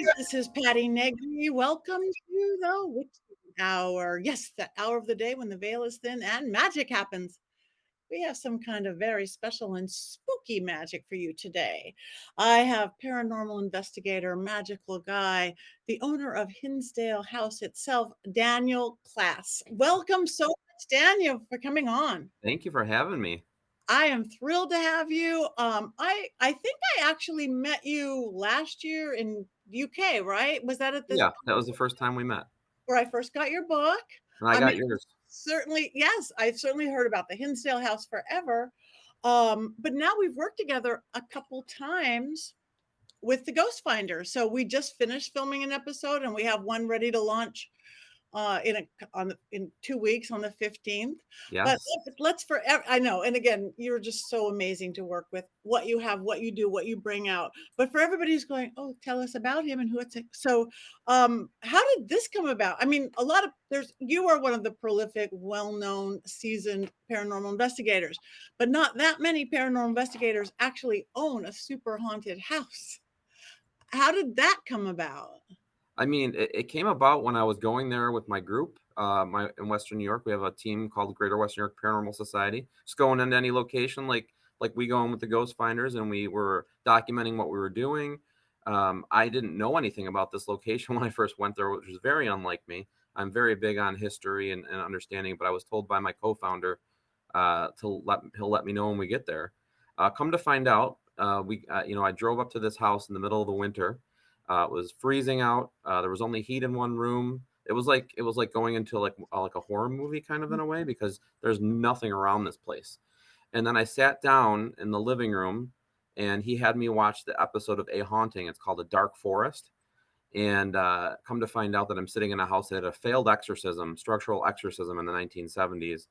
guys, this is Patti Negri. Welcome to the Witching Hour. Yes, the hour of the day when the veil is thin and magic happens. We have some kind of very special and spooky magic for you today. I have paranormal investigator, magical guy, the owner of Hinsdale House itself, Daniel Klaes. Welcome so much, Daniel, for coming on. Thank you for having me. I am thrilled to have you. I think I actually met you last year in UK, right? Was that at the Yeah, that was the first time we met, where I first got your book? and I I mean, got yours. certainly, yes, I've certainly heard about the Hinsdale House forever. But now we've worked together a couple times with the Ghost Finder. So we just finished filming an episode and we have one ready to launch in 2 weeks on the 15th. But Yes. let's forever, I know, and again, you're just so amazing to work with, what you have, what you do, what you bring out. But for everybody who's going, oh, tell us about him and who it's so how did this come about? I mean, a lot of you are one of the prolific, well-known, seasoned paranormal investigators, but not that many paranormal investigators actually own a super haunted house. How did that come about? I mean, it came about when I was going there with my group. In Western New York, we have a team called the Greater Western New York Paranormal Society. Just going into any location, like we go in with the Ghost Finders, and we were documenting what we were doing. I didn't know anything about this location when I first went there, which was very unlike me. I'm very big on history and understanding, but I was told by my co-founder he'll let me know when we get there. Come to find out, I drove up to this house in the middle of the winter. It was freezing out. There was only heat in one room. It was like going into like a horror movie kind of in a way, because there's nothing around this place. And then I sat down in the living room, and he had me watch the episode of A Haunting. It's called A Dark Forest. And come to find out that I'm sitting in a house that had a failed exorcism, structural exorcism in the 1970s.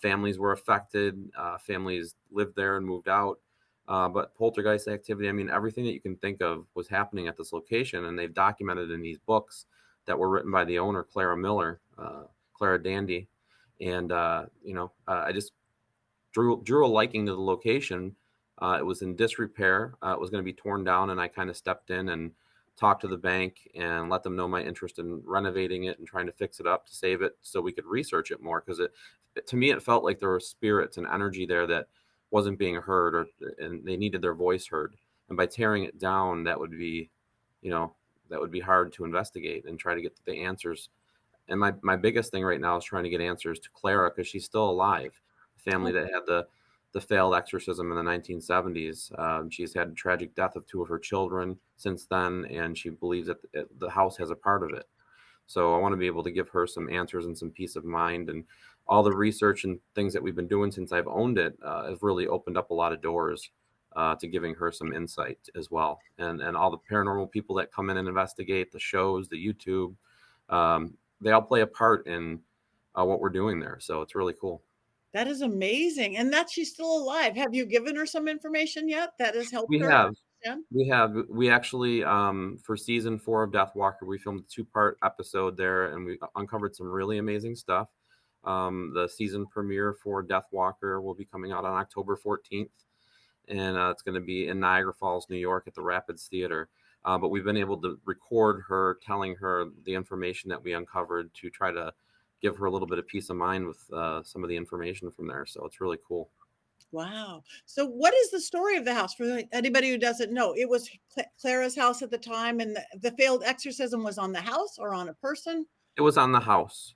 Families were affected. Families lived there and moved out. But poltergeist activity, I mean, everything that you can think of was happening at this location, and they've documented in these books that were written by the owner, Clara Dandy. And, I just drew a liking to the location. It was in disrepair. It was going to be torn down, and I kind of stepped in and talked to the bank and let them know my interest in renovating it and trying to fix it up to save it so we could research it more. Because to me, it felt like there were spirits and energy there that wasn't being heard, and they needed their voice heard. And by tearing it down, that would be hard to investigate and try to get the answers. And my biggest thing right now is trying to get answers to Clara, because she's still alive. The family that had the failed exorcism in the 1970s. She's had a tragic death of two of her children since then, and she believes that the house has a part of it. So I want to be able to give her some answers and some peace of mind. And all the research and things that we've been doing since I've owned it have really opened up a lot of doors to giving her some insight as well. And all the paranormal people that come in and investigate, the shows, the YouTube, they all play a part in what we're doing there. So it's really cool. That is amazing, and that she's still alive. Have you given her some information yet that has helped We her have. understand? We actually, for season 4 of Death Walker, we filmed a 2-part episode there, and we uncovered some really amazing stuff. The season premiere for Death Walker will be coming out on October 14th, and it's going to be in Niagara Falls, New York, at the Rapids Theater. But we've been able to record her telling her the information that we uncovered to try to give her a little bit of peace of mind with some of the information from there. So it's really cool. Wow. So what is the story of the house for anybody who doesn't know? It was Clara's house at the time, and the failed exorcism was on the house or on a person? It was on the house.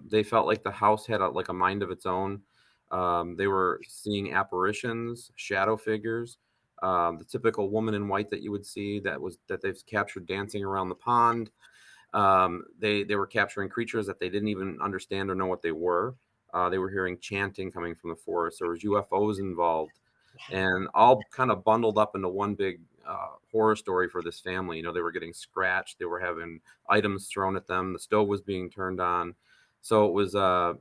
They felt like the house had a mind of its own. They were seeing apparitions, shadow figures, the typical woman in white that you would see that they've captured dancing around the pond. They were capturing creatures that they didn't even understand or know what they were. They were hearing chanting coming from the forest. There was UFOs involved, and all kind of bundled up into one big horror story for this family. You know, they were getting scratched. They were having items thrown at them. The stove was being turned on. So it was a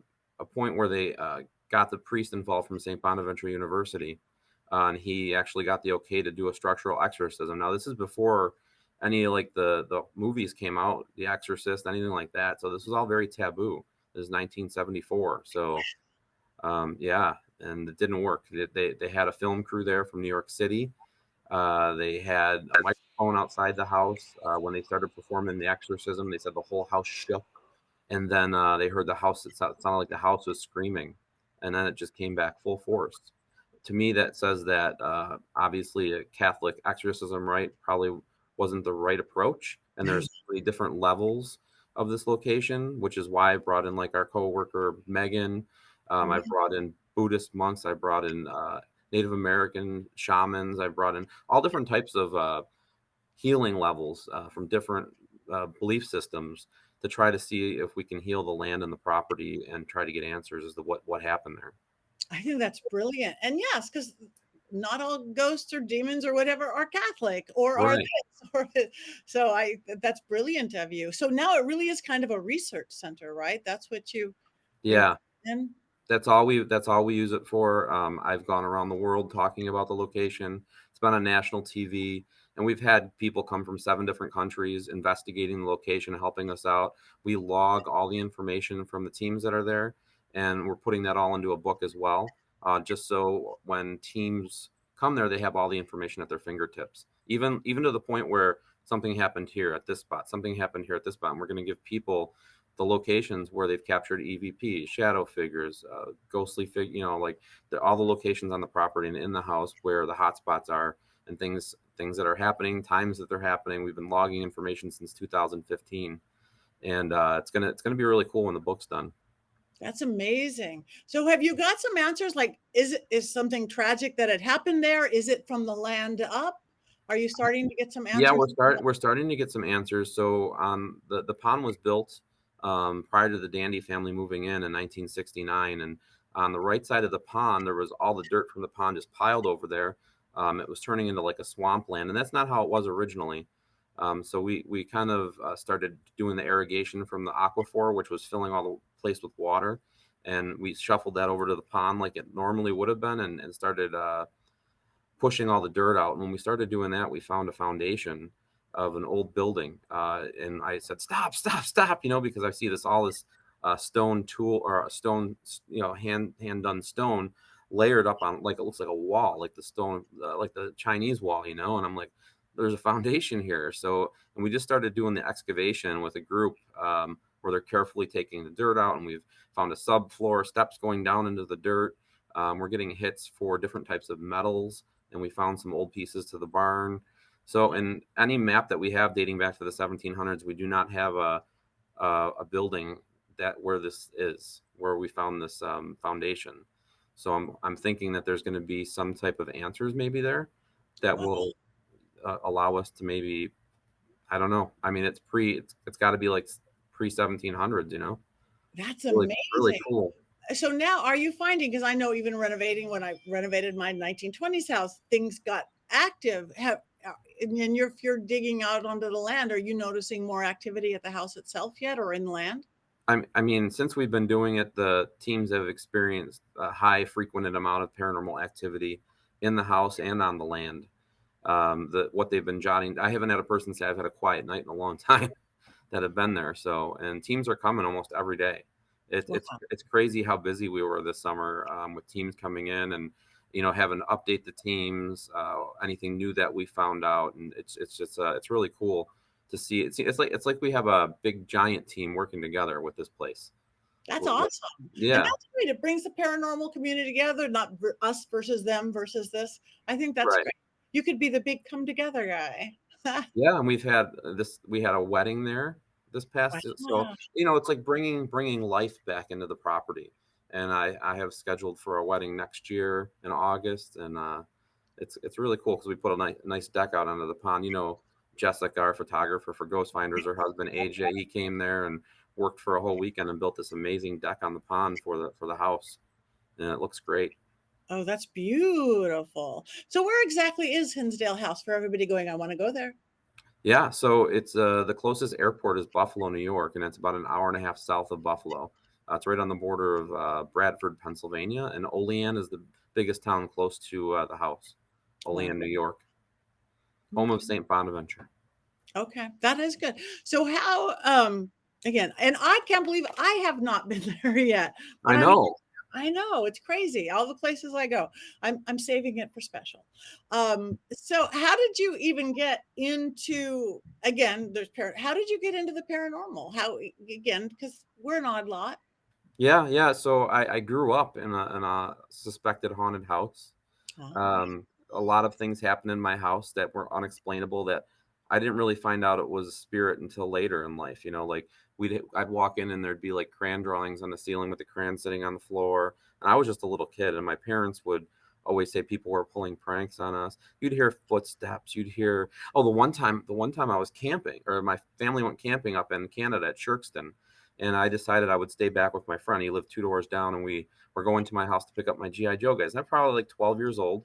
point where they got the priest involved from St. Bonaventure University, and he actually got the okay to do a structural exorcism. Now, this is before any like the movies came out, The Exorcist, anything like that. So this was all very taboo. This is 1974. So yeah, and it didn't work. They had a film crew there from New York City. They had a microphone phone outside the house. When they started performing the exorcism, they said the whole house shook, and then they heard the house. It sounded like the house was screaming, and then it just came back full force. To me, that says that obviously a Catholic exorcism rite probably wasn't the right approach, and there's really different levels of this location, which is why I brought in like our coworker Megan. I Mhm. brought in Buddhist monks. I brought in Native American shamans. I brought in all different types of healing levels from different belief systems to try to see if we can heal the land and the property and try to get answers as to what happened there. I think that's brilliant. And yes, because not all ghosts or demons or whatever are Catholic or are Right. this or so that's brilliant of you. So now it really is kind of a research center, right? That's what you're Yeah. in. That's all we use it for. I've gone around the world talking about the location. It's been on national TV, and we've had people come from 7 different countries investigating the location, helping us out. We log all the information from the teams that are there, and we're putting that all into a book as well, just so when teams come there, they have all the information at their fingertips. Even to the point where something happened here at this spot, something happened here at this spot, and we're going to give people the locations where they've captured EVP, shadow figures, ghostly like all the locations on the property and in the house where the hot spots are, and things that are happening, times that they're happening. We've been logging information since 2015, and it's gonna be really cool when the book's done. That's amazing. So have you got some answers? Like, is something tragic that had happened there? Is it from the land up? Are you starting to get some Yeah, answers? we're starting to get some answers. So the pond was built prior to the Dandy family moving in 1969, and on the right side of the pond there was all the dirt from the pond just piled over there. It was turning into like a swampland, and that's not how it was originally. So we kind of started doing the irrigation from the aquifer, which was filling all the place with water, and we shuffled that over to the pond like it normally would have been, and started pushing all the dirt out. And when we started doing that, we found a foundation of an old building. And I said, "Stop, stop, stop!" Because I see this stone tool or a stone, hand done stone layered up on like it looks like a wall, like the stone, like the Chinese wall. And I'm like, "There's a foundation here." So, and we just started doing the excavation with a group. Where they're carefully taking the dirt out, and we've found a subfloor, steps going down into the dirt. We're getting hits for different types of metals, and we found some old pieces to the barn. So, in any map that we have dating back to the 1700s, we do not have a building where this is, where we found this foundation. So, I'm thinking that there's going to be some type of answers maybe there that Wow, will allow us to maybe, I don't know. I mean, it's got to be like pre 1700s. that's Really, really amazing. cool. So now are you finding, because I know even renovating, when I renovated my 1920s house, things got active. And if you're digging out onto the land, are you noticing more activity at the house itself yet or in land? I mean, since we've been doing it, the teams have experienced a high frequented amount of paranormal activity in the house and on the land. What they've been jotting, I haven't had a person say I've had a quiet night in a long time that have been there. So, and teams are coming almost every day. It's Wow, it's it's crazy how busy we were this summer with teams coming in and having to update the teams, anything new that we found out, and it's just it's really cool to see. It's like we have a big giant team working together with this place. that's With- with- awesome. And Yeah, that's great. It brings the paranormal community together, not us versus them versus this. I think that's right. great. You could be the big come together guy. Yeah, and we had a wedding there this past, so Wow. it's like bringing life back into the property. And I have scheduled for a wedding next year in August, and it's really cool because we put a nice deck out onto the pond. Jessica, our photographer for Ghost Finders, her husband AJ, he came there and worked for a whole weekend and built this amazing deck on the pond for the house, and it looks great. Oh, that's beautiful. So where exactly is Hinsdale House for everybody going, I want to go there? Yeah, so it's the closest airport is Buffalo, New York, and it's about an hour and a half south of Buffalo. It's right on the border of Bradford, Pennsylvania, and Olean is the biggest town close to the house. Wow. Olean, New York, home of Okay. St. Bonaventure. Okay, that is good. So how again, and I can't believe I have not been there yet, but I I mean, know. I know, it's crazy. All the places I go, I'm saving it for special. So how did you even get into, again, how did you get into the paranormal? Again, because we're an odd lot. Yeah, yeah. So I grew up in a suspected haunted house. Oh, A lot of things happened in my house that were unexplainable that I didn't really find out it was a spirit until later in life. You know, like I'd walk in and there'd be like crayon drawings on the ceiling with the crayon sitting on the floor, and I was just a little kid, and my parents would always say people were pulling pranks on us. You'd hear footsteps. You'd hear, oh, the one time I was camping, or my family went camping up in Canada at Shirkston, and I decided I would stay back with my friend. He lived two doors down, and we were going to my house to pick up my GI Joe guys. I'm probably like 12 years old,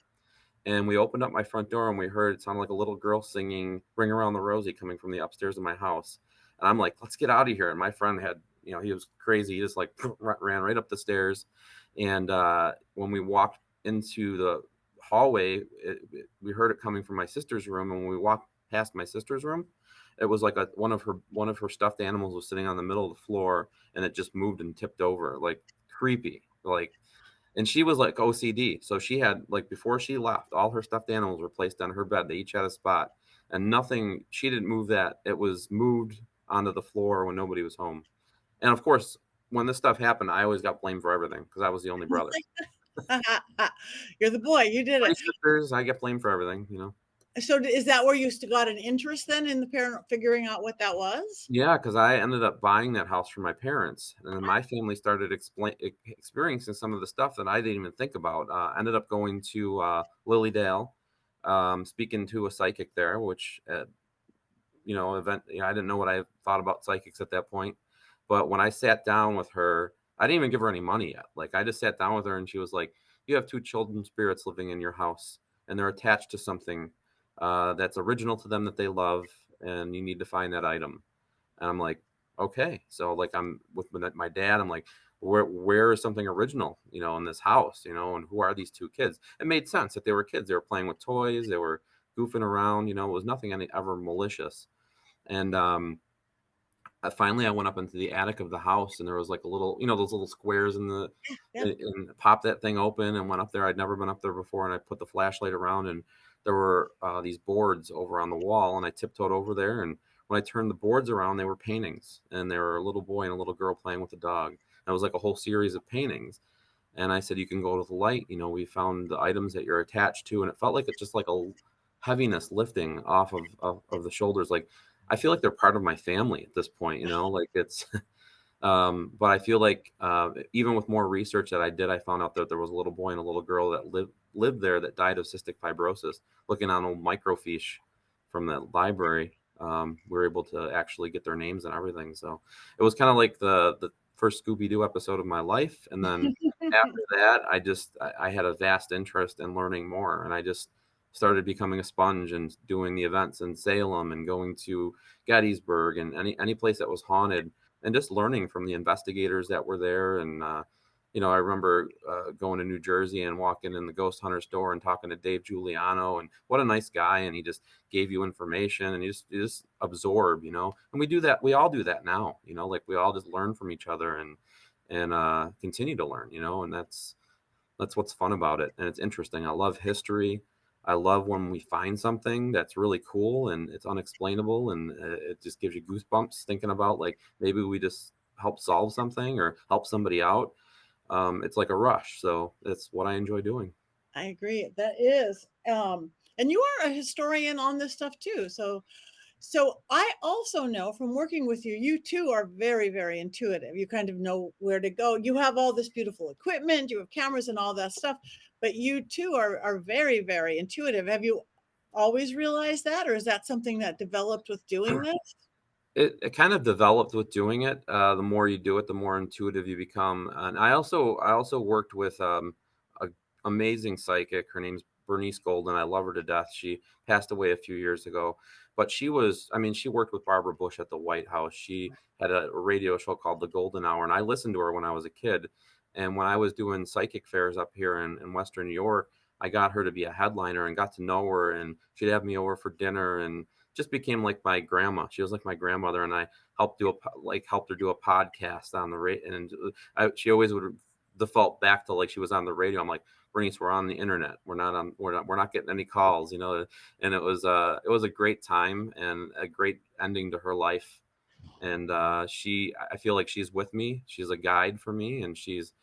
and we opened up my front door and we heard it sounded like a little girl singing "Ring Around the Rosie" coming from the upstairs of my house. And I'm like, let's get out of here. And my friend had, he was crazy. He just like ran right up the stairs. And when we walked into the hallway, we heard it coming from my sister's room. And when we walked past my sister's room, it was like one of her stuffed animals was sitting on the middle of the floor, and it just moved and tipped over, like creepy, like. And she was like OCD. So she had, like, before she left, all her stuffed animals were placed on her bed. They each had a spot. And nothing, she didn't move that. It was moved onto the floor when nobody was home. And of course, when this stuff happened, I always got blamed for everything because I was the only brother. you're the boy. You did Three it. sisters, I get blamed for everything. So is that where you got an interest then in the figuring out what that was? Yeah, because I ended up buying that house for my parents, and then my family started experiencing some of the stuff that I didn't even think about. Ended up going to Lilydale, speaking to a psychic there, which I didn't know what I thought about psychics at that point. But when I sat down with her, I didn't even give her any money yet. Like, I just sat down with her and she was like, "You have two children spirits living in your house, and they're attached to something that's original to them that they love, and you need to find that item." And I'm like, okay. So, like, I'm with my dad. I'm like, where is something original, in this house, and who are these two kids? It made sense that they were kids. They were playing with toys. They were goofing around. It was nothing ever malicious. And finally, I went up into the attic of the house, and there was like a little, those little squares in the, Yeah. and popped that thing open and went up there. I'd never been up there before, and I put the flashlight around, and there were these boards over on the wall, and I tiptoed over there, and when I turned the boards around, they were paintings, and there were a little boy and a little girl playing with a dog. And it was like a whole series of paintings. And I said, "You can go to the light. We found the items that you're attached to," and it felt like it's just like a heaviness lifting off of the shoulders. Like, I feel like they're part of my family at this point, like it's, but I feel like even with more research that I did, I found out that there was a little boy and a little girl that lived there that died of cystic fibrosis. Looking on old microfiche from the library, we were able to actually get their names and everything. So it was kind of like the first Scooby Doo episode of my life. And then after that, I had a vast interest in learning more, and I just started becoming a sponge and doing the events in Salem and going to Gettysburg and any place that was haunted, and just learning from the investigators that were there. And I remember going to New Jersey and walking in the ghost hunter store and talking to Dave Giuliano, and what a nice guy. And he just gave you information, and you just absorb, and we all do that now, like, we all just learn from each other and continue to learn, and that's what's fun about it. And it's interesting. I love history. I love when we find something that's really cool and it's unexplainable, and it just gives you goosebumps thinking about, like, maybe we just help solve something or help somebody out. It's like a rush. So that's what I enjoy doing. I agree. That is. And you are a historian on this stuff too. So I also know from working with you, you too are very, very intuitive. You kind of know where to go. You have all this beautiful equipment, you have cameras and all that stuff, but you too are very, very intuitive. Have you always realized that, or is that something that developed with doing this? It kind of developed with doing it. The more you do it, the more intuitive you become. And I also worked with a amazing psychic. Her name's Bernice Golden. I love her to death. She passed away a few years ago, but she worked with Barbara Bush at the White House. She had a radio show called The Golden Hour, and I listened to her when I was a kid. And when I was doing psychic fairs up here in Western New York, I got her to be a headliner and got to know her, and she'd have me over for dinner, and just became like my grandma. She was like my grandmother, and I helped her do a podcast on the rate. And she always would default back to like she was on the radio. I'm like, Bernice, we're on the internet. We're not getting any calls, you know. And it was a great time and a great ending to her life. And I feel like she's with me. She's a guide for me, and she's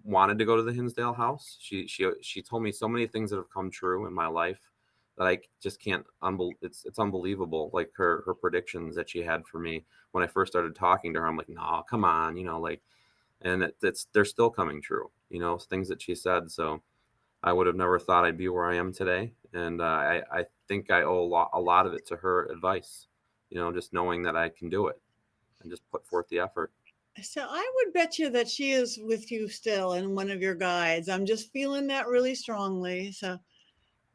wanted to go to the Hinsdale house. She told me so many things that have come true in my life that I just can't it's unbelievable. Like her predictions that she had for me when I first started talking to her. I'm like, no, come on, you know, like, and it's they're still coming true, you know, things that she said. So I would have never thought I'd be where I am today, and I think I owe a lot of it to her advice. You know, just knowing that I can do it and just put forth the effort. So I would bet you that she is with you still and one of your guides. I'm just feeling that really strongly. So,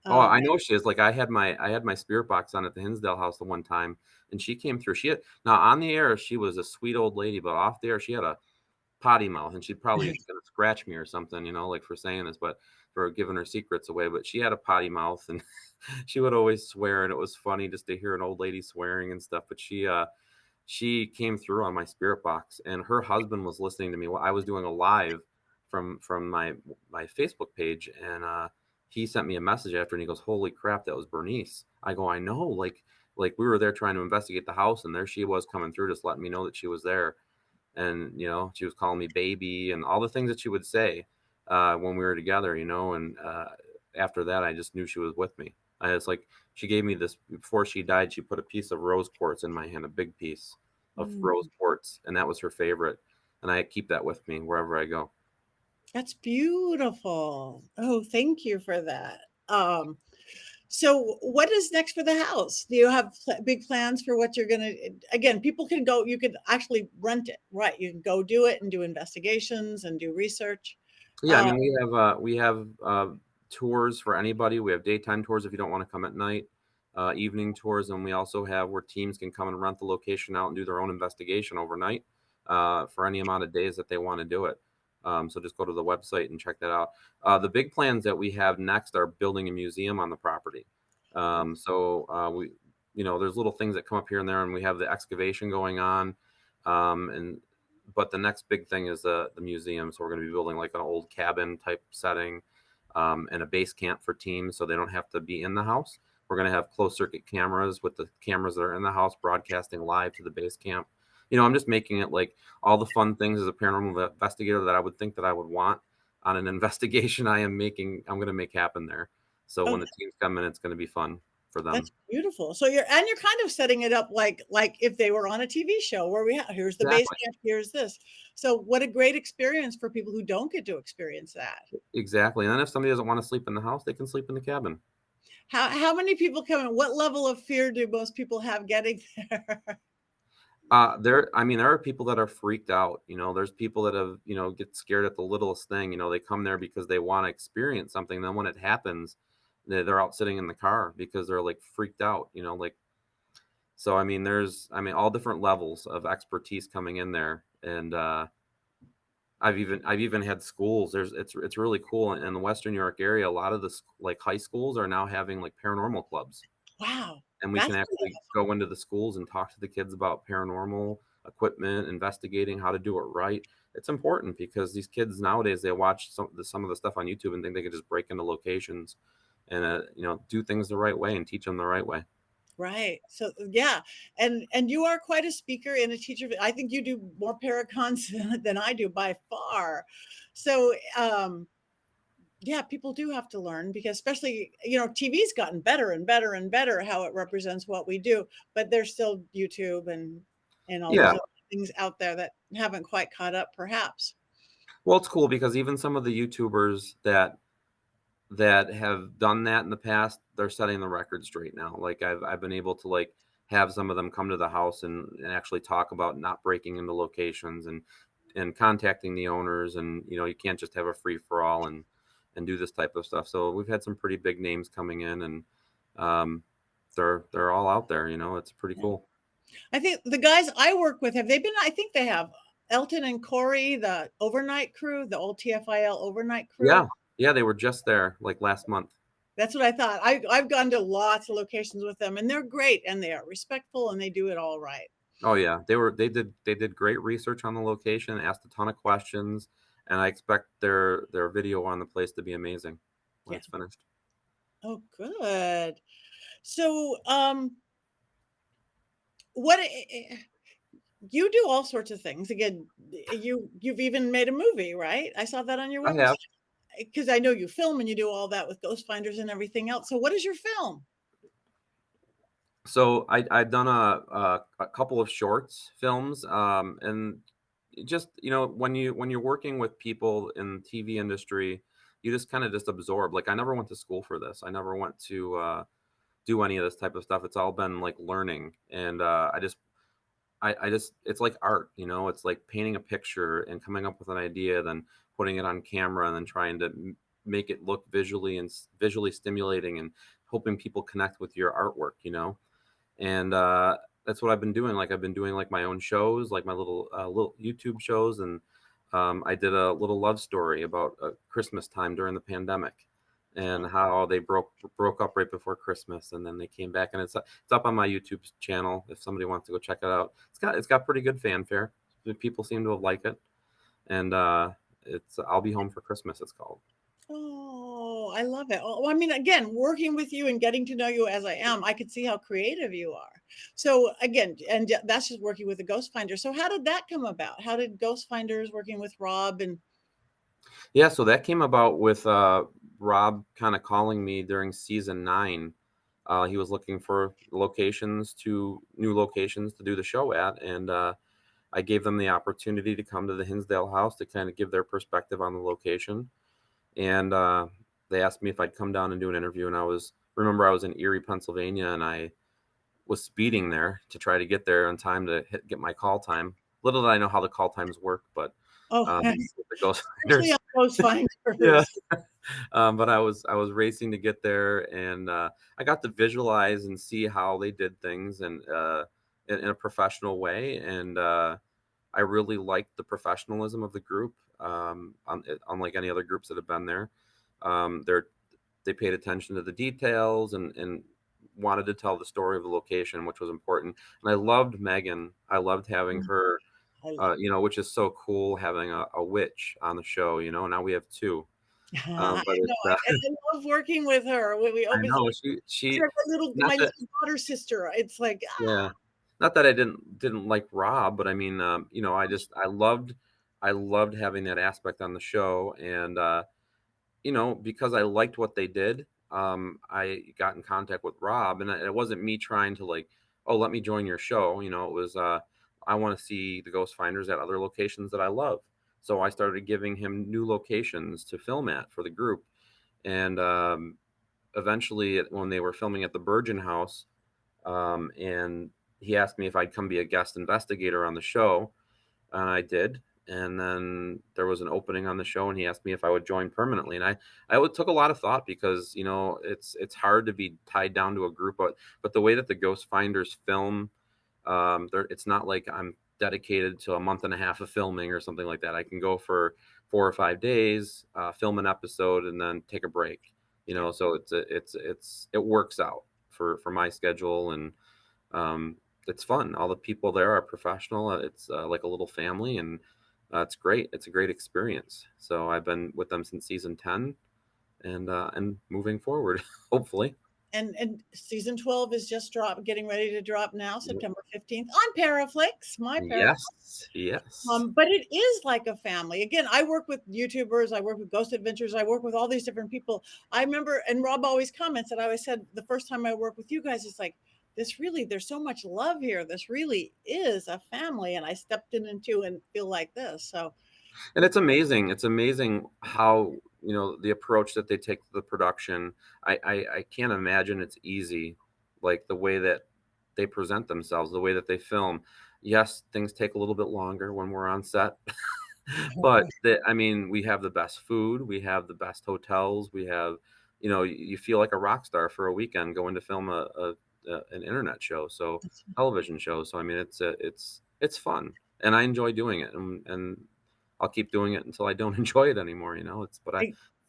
Oh, um, I know she is. Like I had my spirit box on at the Hinsdale house the one time, and she came through. She had now on the air she was a sweet old lady, but off the air she had a potty mouth, and she'd probably gonna scratch me or something, you know, like for saying this, but for giving her secrets away. But she had a potty mouth, and she would always swear, and it was funny just to hear an old lady swearing and stuff. But she came through on my spirit box, and her husband was listening to me while I was doing a live from my Facebook page, and he sent me a message after, and he goes, "Holy crap, that was Bernice." I go, "I know, like we were there trying to investigate the house, and there she was coming through, just letting me know that she was there." And you know, she was calling me baby and all the things that she would say when we were together, you know. And after that, I just knew she was with me. It's like she gave me this before she died. She put a piece of rose quartz in my hand, a big piece of rose mm, quartz, and that was her favorite. And I keep that with me wherever I go. that's beautiful. Oh, thank you for that. So what is next for the house? Do you have big plans for what you're going to, again, people can go, you could actually rent it, right? You can go do it and do investigations and do research. Yeah, I Uh, mean, we have tours for anybody. We have daytime tours if you don't want to come at night, evening tours, and we also have where teams can come and rent the location out and do their own investigation overnight for any amount of days that they want to do it. So just go to the website and check that out. The big plans that we have next are building a museum on the property. We, you know, there's little things that come up here and there, and we have the excavation going on, and but the next big thing is the museum. So we're going to be building like an old cabin type setting, and a base camp for teams, so they don't have to be in the house. We're going to have closed circuit cameras with the cameras that are in the house broadcasting live to the base camp. You know, I'm just making it like all the fun things as a paranormal investigator that I would think that I would want on an investigation. I'm going to make happen there. So oh, when the teams come in, it's going to be fun for that's them. beautiful. So you're kind of setting it up like if they were on a TV show where here's the base Exactly. camp, here's this. So what a great experience for people who don't get to experience that. Exactly. And then if somebody doesn't want to sleep in the house, they can sleep in the cabin. How many people come in? What level of fear do most people have getting there? I mean, there are people that are freaked out. You know, there's people that have, you know, get scared at the littlest thing. You know, they come there because they want to experience something. Then when it happens, they're out sitting in the car because they're like freaked out. You know, like so. I mean, I mean, all different levels of expertise coming in there, and I've even had schools. It's really cool in the Western New York area. A lot of the like high schools are now having like paranormal clubs, Wow, and we can that's pretty actually go into the schools and talk to the kids about paranormal equipment, investigating how to do it right. It's important because these kids nowadays they watch some of the stuff on YouTube and think they can just break into locations and you know, do things the right way and teach them the right way. right. So yeah, and you are quite a speaker and a teacher. I think you do more paracons than I do by far. So yeah, people do have to learn because especially, TV's gotten better and better and better how it represents what we do, but there's still YouTube and all these Yeah, other things out there that haven't quite caught up perhaps. well, it's cool because even some of the YouTubers that have done that in the past, they're setting the record straight now. Like I've been able to like have some of them come to the house and actually talk about not breaking into locations and contacting the owners, and you know, you can't just have a free for all and do this type of stuff. So we've had some pretty big names coming in, and um, they're all out there. You know, it's pretty Yeah. cool. I think the guys I work with, have they been, I think they have Elton and Corey, the overnight crew, the old TFIL overnight crew. Yeah, yeah, they were just there like last month. That's what I thought. I've gone to lots of locations with them and they're great and they are respectful and they do it all right. Oh yeah, they did great research on the location, asked a ton of questions, and I expect their video on the place to be amazing when Yeah. it's finished. Oh, good. So, what you do all sorts of things. Again, you've even made a movie, right? I saw that on your I website have. because I know you film and you do all that with ghost finders and everything else. So, what is your film? So I've done a couple of shorts films, and just when you're working with people in the TV industry, you just kind of just absorb. Like I never went to school for this. I never went to do any of this type of stuff. It's all been like learning, and I just it's like art. It's like painting a picture and coming up with an idea, then putting it on camera, and then trying to make it look visually and visually stimulating, and hoping people connect with your artwork. And that's what I've been doing. Like I've been doing like my own shows, like my little YouTube shows, and I did a little love story about Christmas time during the pandemic, and how they broke up right before Christmas, and then they came back, and it's up on my YouTube channel if somebody wants to go check it out. It's got pretty good fanfare. The people seem to like it, and it's I'll Be Home for Christmas. It's called. Oh, I love it. Oh, I mean, again, working with you and getting to know you as I am, I could see how creative you are. So again, and that's just working with a ghost finder. So how did that come about? How did ghost finders working with Rob and Yeah, so that came about with Rob kind of calling me during season 9. He was looking for new locations to do the show at, and I gave them the opportunity to come to the Hinsdale house to kind of give their perspective on the location. And they asked me if I'd come down and do an interview, and remember I was in Erie, Pennsylvania, and I was speeding there to try to get there on time to get my call time. Little did I know how the call times work, but oh, with the Ghost especially Finders, on ghost yeah. finders? But I was racing to get there, and I got to visualize and see how they did things, and in a professional way. And I really liked the professionalism of the group, unlike any other groups that have been there. They paid attention to the details, and wanted to tell the story of the location, which was important. And I loved Megan. I loved having her, I, which is so cool, having a witch on the show. Now we have two. I But know, it's I love working with her. We I always know it's she like not my that little daughter sister. It's like, yeah, not that I didn't like Rob, but I mean, I loved having that aspect on the show, and because I liked what they did, I got in contact with Rob, and it wasn't me trying to like, oh, let me join your show. It was I want to see the Ghost Finders at other locations that I love. So I started giving him new locations to film at for the group, and eventually, when they were filming at the Virgin House, and he asked me if I'd come be a guest investigator on the show, and I did. And then there was an opening on the show, and he asked me if I would join permanently. And took a lot of thought, because it's hard to be tied down to a group, but the way that the Ghost Finders film, it's not like I'm dedicated to a month and a half of filming or something like that. I can go for 4 or 5 days, film an episode, and then take a break. yeah. So it works out for my schedule, and um, it's fun. All the people there are professional. It's like a little family, and it's great. It's a great experience. So I've been with them since season 10, and moving forward, hopefully. And season 12 is just getting ready to drop now, Yep. September 15th on Paraflix, my Paraflix. Yes, yes. But it is like a family. Again, I work with YouTubers, I work with Ghost Adventures, I work with all these different people. I remember, and Rob always comments, and I always said the first time I worked with you guys, it's like, there's so much love here. This really is a family. And I stepped in into and feel like this. So And it's amazing. It's amazing how the approach that they take to the production. I can't imagine it's easy, like the way that they present themselves, the way that they film. Yes, things take a little bit longer when we're on set, but I mean, we have the best food, we have the best hotels, we have, you feel like a rock star for a weekend going to film an internet show, so television show. So I mean, it's fun, and I enjoy doing it, and I'll keep doing it until I don't enjoy it anymore. It's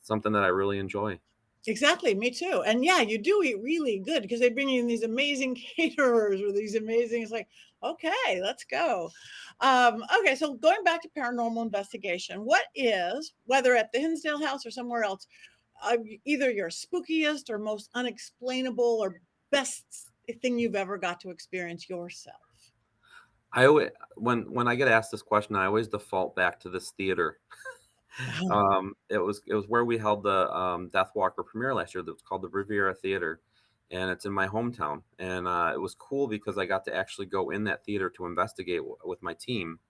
something that I really enjoy. exactly, me too. And yeah, you do eat really good because they bring in these amazing caterers or these amazing. It's like, Okay, let's go. Okay, so going back to paranormal investigation, what is, whether at the Hinsdale House or somewhere else, either your spookiest or most unexplainable or best thing you've ever got to experience yourself? I always, when I get asked this question, I always default back to this theater. It was where we held the Death Walker premiere last year. That was called the Riviera Theater, and it's in my hometown. And it was cool because I got to actually go in that theater to investigate with my team,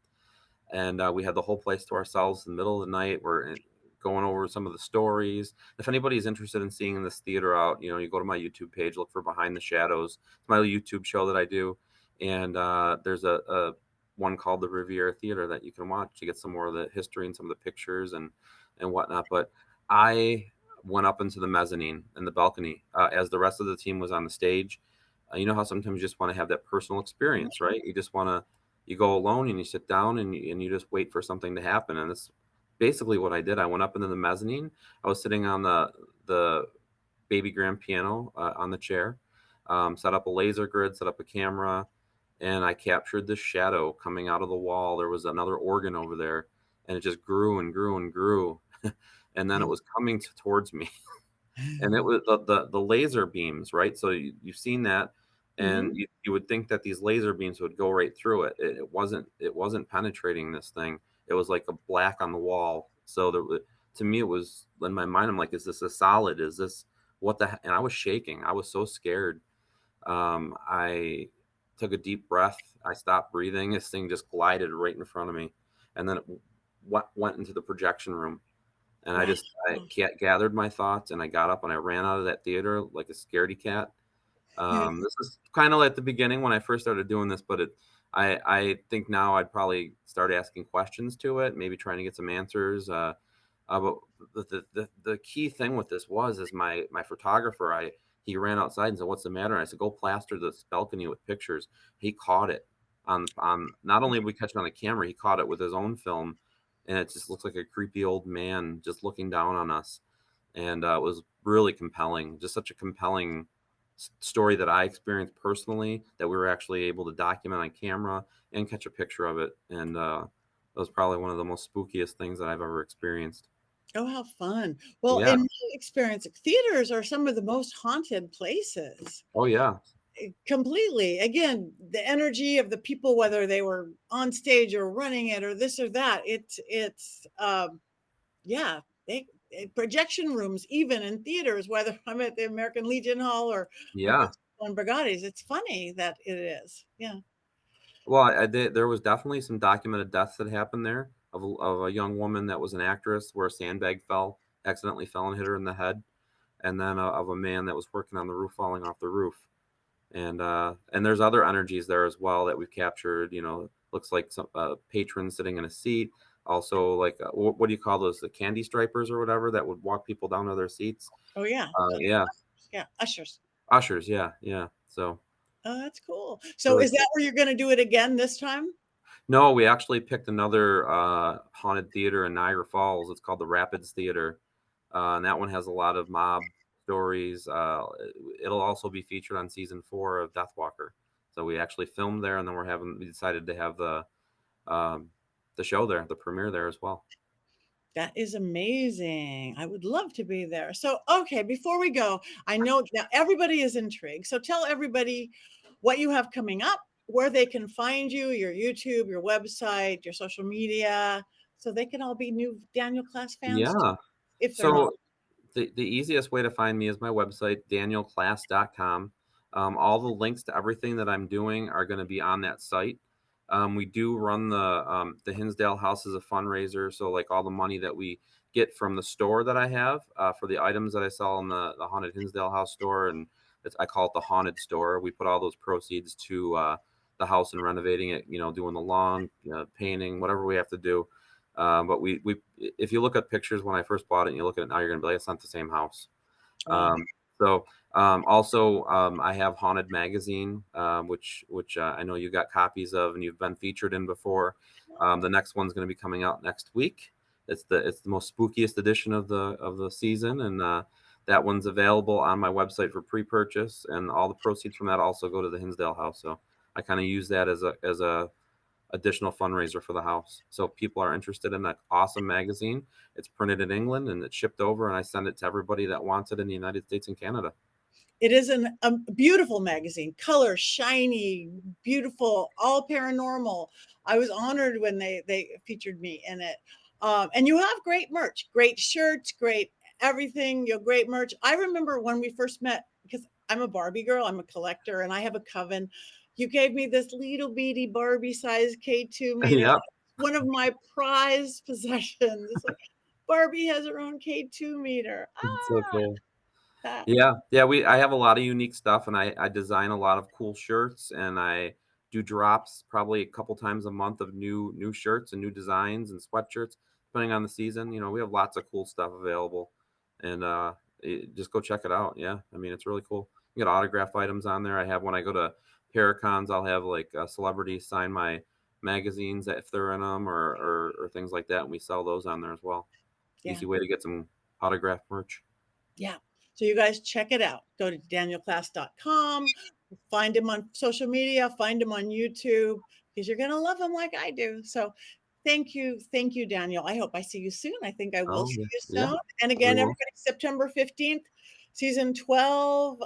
and we had the whole place to ourselves in the middle of the night. We're going over some of the stories. If anybody's interested in seeing this theater out, you go to my YouTube page, look for Behind the Shadows. It's my YouTube show that I do, and there's a one called the Riviera Theater that you can watch to get some more of the history and some of the pictures and whatnot. But I went up into the mezzanine and the balcony as the rest of the team was on the stage. You know how sometimes you just want to have that personal experience, right? You just want to, you go alone and you sit down and you just wait for something to happen. And that's basically what I did. I went up into the mezzanine. I was sitting on the baby grand piano on the chair, set up a laser grid, set up a camera, and I captured this shadow coming out of the wall. There was another organ over there, and it just grew and grew and grew. And then it was coming towards me. And it was the laser beams, right? So you've seen that, Mhm. and you would think that these laser beams would go right through it. It wasn't penetrating this thing. It was like a black on the wall. So to me, it was in my mind. I'm like, is this a solid? Is this what the? And I was shaking. I was so scared. I took a deep breath. I stopped breathing. This thing just glided right in front of me, and then it went into the projection room. And Wow. I gathered my thoughts and I got up and I ran out of that theater like a scaredy cat. This is kind of at the beginning when I first started doing this, but I think now I'd probably start asking questions to it, maybe trying to get some answers. But the key thing with this is my photographer. He ran outside and said, "What's the matter?" And I said, "Go plaster this balcony with pictures." He caught it on not only did we catch it on the camera, he caught it with his own film, and it just looks like a creepy old man just looking down on us. And it was really compelling, just such a compelling story that I experienced personally that we were actually able to document on camera and catch a picture of it. And it was probably one of the most spookiest things that I've ever experienced. Oh, how fun. Well, Yeah. in my experience, theaters are some of the most haunted places. Oh yeah. Completely. Again, the energy of the people, whether they were on stage or running it or this or that, yeah, projection rooms, even in theaters, whether I'm at the American Legion Hall or Yeah. on Brigades, it's funny that it is. Yeah. Well, I did. There was definitely some documented deaths that happened there of a young woman that was an actress where a sandbag accidentally fell and hit her in the head, and then of a man that was working on the roof falling off the roof. And there's other energies there as well that we've captured. Looks like some patrons sitting in a seat. Also, like what do you call those? The candy stripers or whatever that would walk people down to their seats. Oh, yeah. Yeah, Yeah. Ushers. ushers. Yeah, yeah. So Oh, that's cool. So really is cool. that where you're going to do it again this time? No, we actually picked another haunted theater in Niagara Falls. It's called the Rapids Theater, and that one has a lot of mob stories. It'll also be featured on season 4 of Deathwalker. So we actually filmed there, and then we decided to have um, the show there, the premiere there as well. That is amazing. I would love to be there. So, okay, before we go, I know now everybody is intrigued. So tell everybody what you have coming up, where they can find you, your YouTube, your website, your social media, so they can all be new Daniel Klaes fans too, Yeah. if they're not. So the easiest way to find me is my website, danielklaes.com. All the links to everything that I'm doing are going to be on that site. We do run the Hinsdale House as a fundraiser, so like all the money that we get from the store that I have for the items that I sell in the haunted Hinsdale House store, and I call it the haunted store. We put all those proceeds to the house and renovating it, doing the lawn, painting, whatever we have to do. But if you look at pictures when I first bought it and you look at it now, you're gonna be like, it's not the same house. Wow. So also I have Haunted Magazine, which I know you got copies of and you've been featured in before. The next one's going to be coming out next week. It's the most spookiest edition of the season, and that one's available on my website for pre-purchase, and all the proceeds from that also go to the Hinsdale House. So I kind of use that as a additional fundraiser for the house. So if people are interested in that awesome magazine, it's printed in England and it's shipped over, and I send it to everybody that wants it in the United States and Canada. It is a beautiful magazine, color, shiny, beautiful, all paranormal. I was honored when they featured me in it. And you have great merch, great shirts, great everything, great merch. I remember when we first met, because I'm a Barbie girl, I'm a collector, and I have a coven. You gave me this little bitty Barbie size K2 meter. Yep. One of my prized possessions. It's like Barbie has her own K2 meter. It's so cool. That, Yeah, I have a lot of unique stuff, and I design a lot of cool shirts, and I do drops probably a couple times a month of new shirts and new designs and sweatshirts, depending on the season. You know, we have lots of cool stuff available, and just go check it out. Yeah, I mean, it's really cool. You get autograph items on there. I have when I go to Paracons, I'll have like celebrities sign my magazines if they're in them, or things like that, and we sell those on there as well. yeah. Easy way to get some autograph merch. Yeah. So you guys check it out. Go to danielklaes.com, find him on social media, find him on YouTube, because you're going to love him like I do. So thank you. Thank you, Daniel. I hope I see you soon. I think I will Oh see yeah, you yeah, soon. And we again, will. everybody, September 15th, season 12.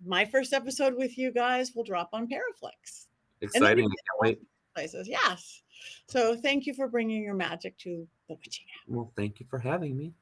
My first episode with you guys will drop on Paraflix. And then Exciting. I can't wait. places. Yes. So thank you for bringing your magic to the witching. Well, thank you for having me.